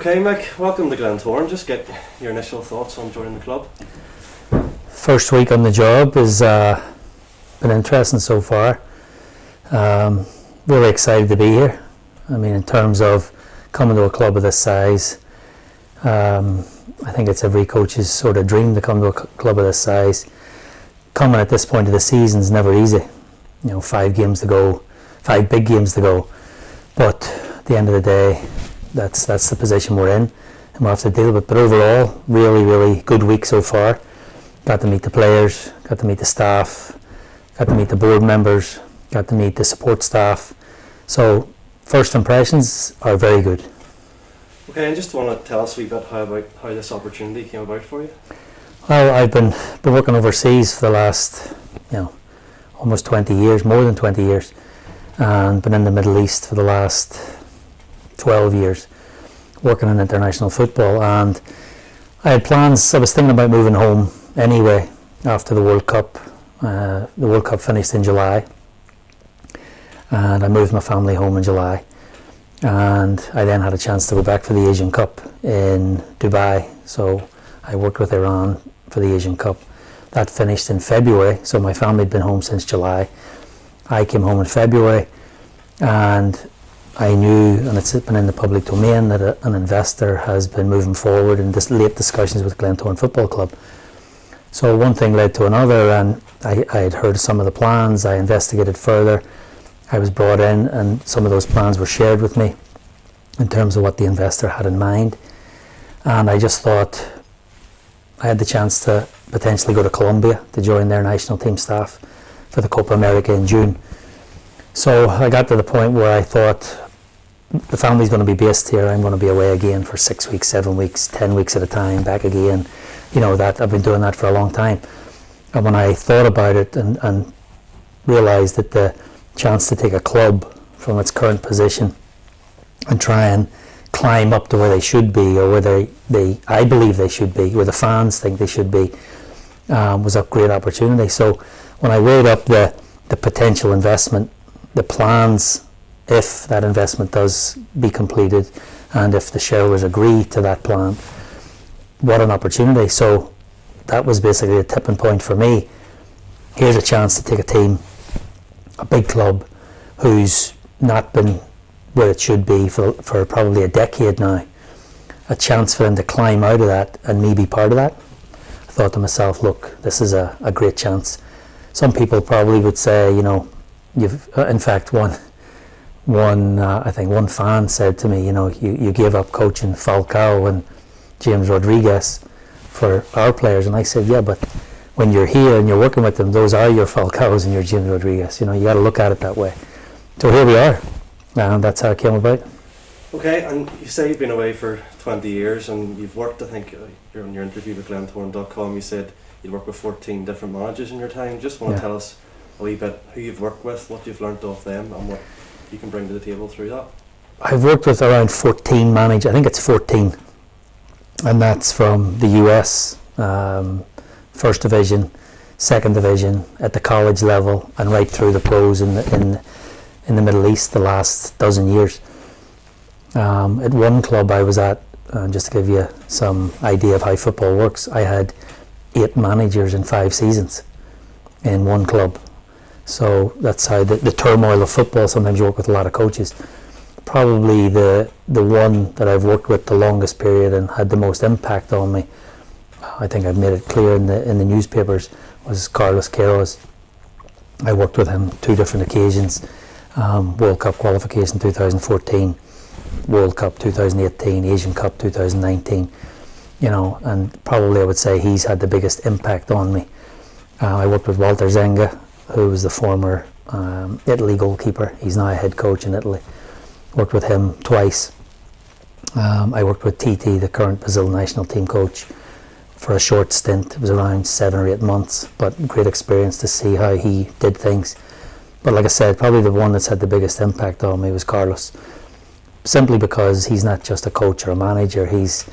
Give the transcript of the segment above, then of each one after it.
Okay, Mick, welcome to Glentoran. Just get your initial thoughts on joining the club. First week on the job has been interesting so far. Really excited to be here. I mean, in terms of coming to a club of this size, I think it's every coach's sort of dream to come to a club of this size. Coming at this point of the season is never easy. 5 games to go, 5 big games to go. But at the end of the day, that's the position we're in, and we'll have to deal with it. But overall, really good week so far. Got to meet the players, got to meet the staff, got to meet the board members, got to meet the support staff. So first impressions are very good. Okay, and just want to tell us a wee bit how this opportunity came about for you. Well, I've been working overseas for the last, almost 20 years, more than 20 years, and been in the Middle East for the last 12 years, working in international football. And I had plans. I was thinking about moving home anyway after the World Cup. The World Cup finished in July, and I moved my family home in July. And I then had a chance to go back for the Asian Cup in Dubai. So I worked with Iran for the Asian Cup. That finished in February, so my family had been home since July. I came home in February, and I knew, and it's been in the public domain, that an investor has been moving forward in late discussions with Glentoran Football Club. So one thing led to another, and I had heard some of the plans. I investigated further. I was brought in, and some of those plans were shared with me in terms of what the investor had in mind. And I just thought I had the chance to potentially go to Colombia to join their national team staff for the Copa America in June. So I got to the point where I thought, the family's going to be based here. I'm going to be away again for 6 weeks, 7 weeks, 10 weeks at a time, back again. That I've been doing that for a long time. And when I thought about it and realised that the chance to take a club from its current position and try and climb up to where they should be, or where I believe they should be, where the fans think they should be, was a great opportunity. So when I weighed up the potential investment, the plans, if that investment does be completed, and if the shareholders agree to that plan, what an opportunity. So that was basically a tipping point for me. Here's a chance to take a team, a big club, who's not been where it should be for probably a decade now. A chance for them to climb out of that and me be part of that. I thought to myself, look, this is a great chance. Some people probably would say, in fact, I think one fan said to me, you gave up coaching Falcao and James Rodriguez for our players. And I said, yeah, but when you're here and you're working with them, those are your Falcaos and your James Rodriguez. You got to look at it that way. So here we are, and that's how it came about. Okay, and you say you've been away for 20 years, and you've worked, I think, you're on your interview with Glentoran.com, you said you'd worked with 14 different managers in your time. Just want to tell us a wee bit who you've worked with, what you've learnt off them, and what you can bring to the table through that. I've worked with around 14 managers. I think it's 14, and that's from the US, First Division, Second Division, at the college level, and right through the pros in the Middle East the last dozen years. At one club I was at, just to give you some idea of how football works, I had 8 managers in 5 seasons in one club. So that's how the turmoil of football. Sometimes you work with a lot of coaches. Probably the one that I've worked with the longest period and had the most impact on me, I think I've made it clear in the newspapers, was Carlos Queiroz. I worked with him 2 different occasions. World Cup qualification 2014, World Cup 2018, Asian Cup 2019. And probably I would say he's had the biggest impact on me. I worked with Walter Zenga, who was the former Italy goalkeeper. He's now a head coach in Italy. Worked with him twice. I worked with Titi, the current Brazil national team coach, for a short stint. It was around 7 or 8 months, but great experience to see how he did things. But like I said, probably the one that's had the biggest impact on me was Carlos. Simply because he's not just a coach or a manager. It's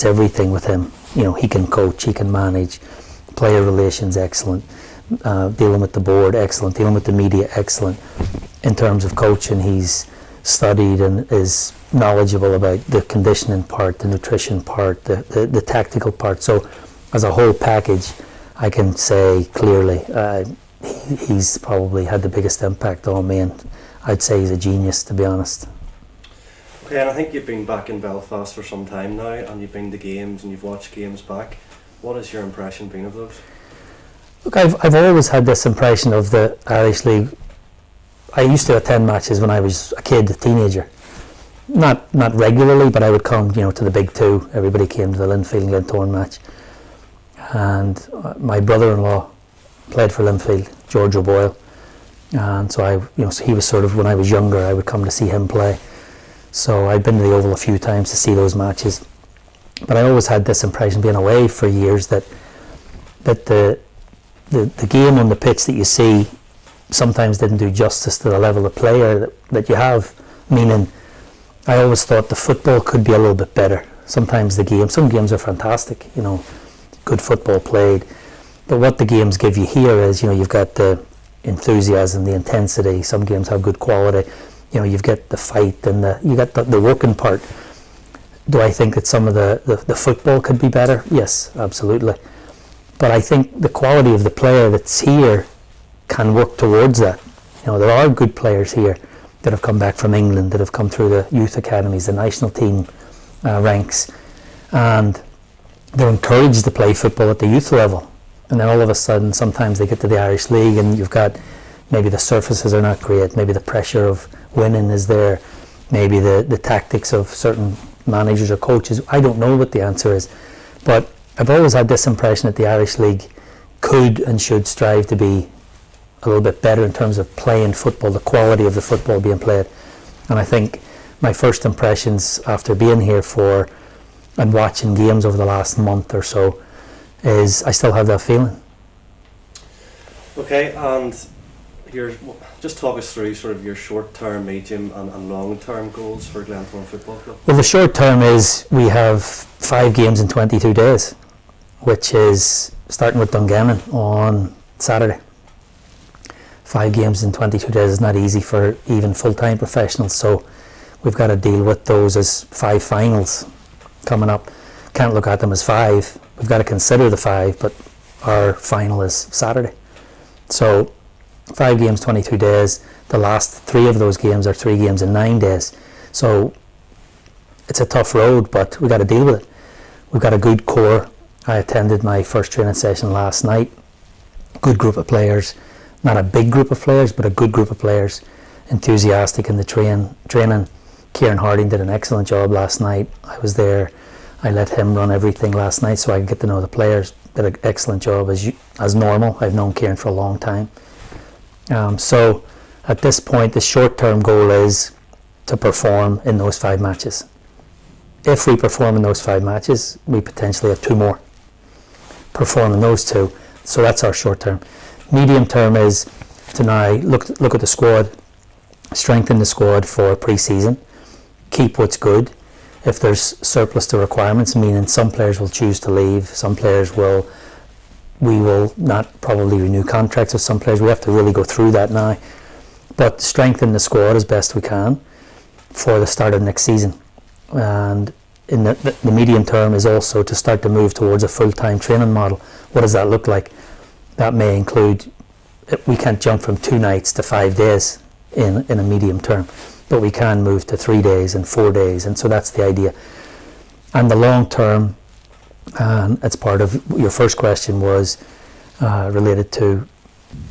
everything with him. He can coach, he can manage, player relations excellent, dealing with the board excellent, dealing with the media excellent. In terms of coaching, he's studied and is knowledgeable about the conditioning part, the nutrition part, the tactical part. So as a whole package, I can say clearly he's probably had the biggest impact on me, and I'd say he's a genius, to be honest. Okay, and I think you've been back in Belfast for some time now, and you've been to games and you've watched games back. What has your impression been of those? Look, I've always had this impression of the Irish League. I used to attend matches when I was a kid, a teenager. Not regularly, but I would come, to the big two. Everybody came to the Linfield Glentoran match. And my brother-in-law played for Linfield, George O'Boyle. And so so he was sort of, when I was younger, I would come to see him play. So I'd been to the Oval a few times to see those matches. But I always had this impression, being away for years, that the game on the pitch that you see sometimes didn't do justice to the level of player that you have. Meaning, I always thought the football could be a little bit better. Sometimes some games are fantastic, good football played. But what the games give you here is, you've got the enthusiasm, the intensity. Some games have good quality. You've got the fight and you got the working part. Do I think that some of the football could be better? Yes, absolutely. But I think the quality of the player that's here can work towards that. There are good players here that have come back from England, that have come through the youth academies, the national team ranks, and they're encouraged to play football at the youth level. And then all of a sudden, sometimes they get to the Irish League and you've got, maybe the surfaces are not great, maybe the pressure of winning is there, maybe the tactics of certain managers or coaches. I don't know what the answer is, but I've always had this impression that the Irish League could and should strive to be a little bit better in terms of playing football, the quality of the football being played. And I think my first impressions after being here and watching games over the last month or so is I still have that feeling. Okay, and just talk us through sort of your short-term, medium and long-term goals for Glentoran Football Club. Well, the short term is we have 5 games in 22 days, which is starting with Dungannon on Saturday. 5 games in 22 days is not easy for even full-time professionals, so we've got to deal with those as 5 finals coming up. Can't look at them as 5. We've got to consider the 5, but our final is Saturday. So 5 games, 22 days. The last 3 of those games are 3 games in 9 days. So it's a tough road, but we've got to deal with it. We've got a good core. I attended my first training session last night. Good group of players. Not a big group of players, but a good group of players. Enthusiastic in the training. Kieran Harding did an excellent job last night. I was there. I let him run everything last night so I could get to know the players. Did an excellent job as normal. I've known Kieran for a long time. So at this point, the short-term goal is to perform in those 5 matches. If we perform in those 5 matches, we potentially have 2 more. Perform in those 2. So that's our short-term. Medium-term is to now look at the squad, strengthen the squad for pre-season, keep what's good. If there's surplus to requirements, meaning some players will choose to leave, some players we will not probably renew contracts with some players. We have to really go through that now. But strengthen the squad as best we can for the start of next season. And in the medium term is also to start to move towards a full-time training model. What does that look like? That may include, we can't jump from 2 nights to 5 days in a medium term, but we can move to 3 days and 4 days, and so that's the idea. And the long term, and it's part of your first question, was related to,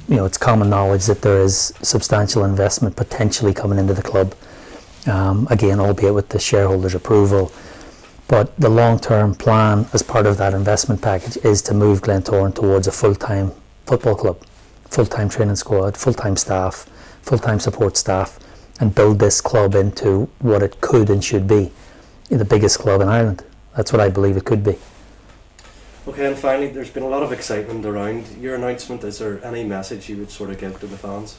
it's common knowledge that there is substantial investment potentially coming into the club, again, albeit with the shareholders' approval. But the long-term plan as part of that investment package is to move Glentoran towards a full-time football club, full-time training squad, full-time staff, full-time support staff, and build this club into what it could and should be, the biggest club in Ireland. That's what I believe it could be. Okay, and finally, there's been a lot of excitement around your announcement. Is there any message you would sort of give to the fans?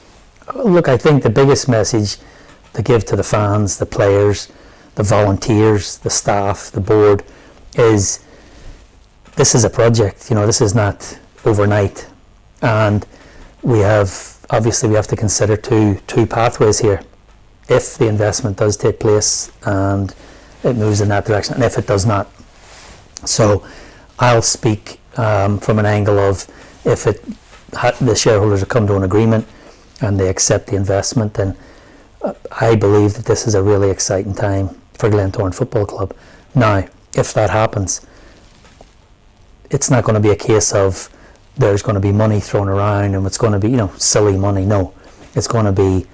Look, I think the biggest message to give to the fans, the players, the volunteers, the staff, the board, is this is a project. This is not overnight, and we have to consider two pathways here. if the investment does take place and it moves in that direction, and if it does not. So I'll speak from an angle of if the shareholders have come to an agreement and they accept the investment, then I believe that this is a really exciting time for Glentoran Football Club. Now, if that happens, it's not going to be a case of there's going to be money thrown around and it's going to be, silly money. No, it's going to be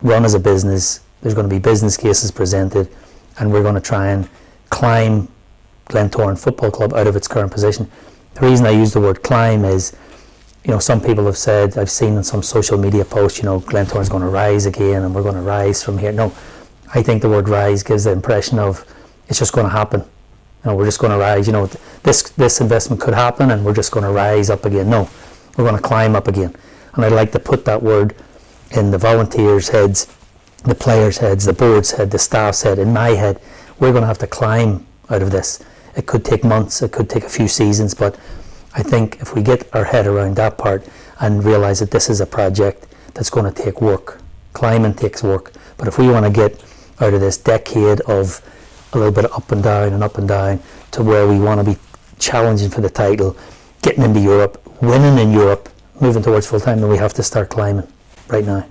run as a business. There's going to be business cases presented, and we're going to try and climb Glentoran Football Club out of its current position. The reason I use the word climb is, some people have said, I've seen in some social media posts, Glentoran's going to rise again and we're going to rise from here. No, I think the word rise gives the impression of it's just going to happen. We're just going to rise. This investment could happen and we're just going to rise up again. No, we're going to climb up again. And I'd like to put that word in the volunteers' heads, the players' heads, the board's head, the staff's head, in my head. We're going to have to climb out of this. It could take months, it could take a few seasons, but I think if we get our head around that part and realise that this is a project that's going to take work, climbing takes work, but if we want to get out of this decade of a little bit of up and down to where we want to be challenging for the title, getting into Europe, winning in Europe, moving towards full time, then we have to start climbing right now.